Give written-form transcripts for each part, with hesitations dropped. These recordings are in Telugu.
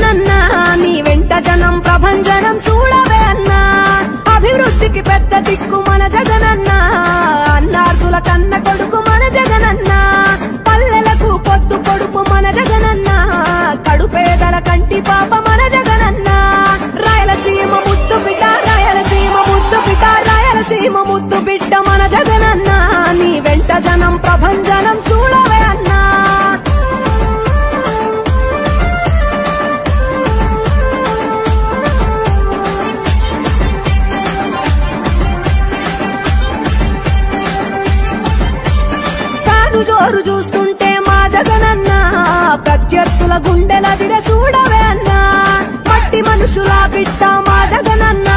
జగనన్న నీ వెంట జనం ప్రభంజనం చూడవే అన్నా అభివృద్ధికి పెద్ద దిక్కు మన జగనన్న అన్నార్థుల కన్న కొడుకు మన జగనన్న పల్లెలకు పొద్దు పొడుపు మన జగనన్న కడుపేదల కంటి పాప మన జగనన్న రాయలసీమ ముద్దు బిడ్డ రాయలసీమ ముద్దు బిడ్డ రాయలసీమ ముద్దు బిడ్డ మన జగనన్న నీ వెంట జనం ప్రభంజనం చూడవే అన్నా జోరు చూస్తుంటే మా జగనన్న ప్రత్యర్థుల గుండెలదిర చూడవే అన్నా మట్టి మనుషుల బిడ్డ మా జగనన్న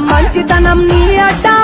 మంచితనం నీ అడ్డా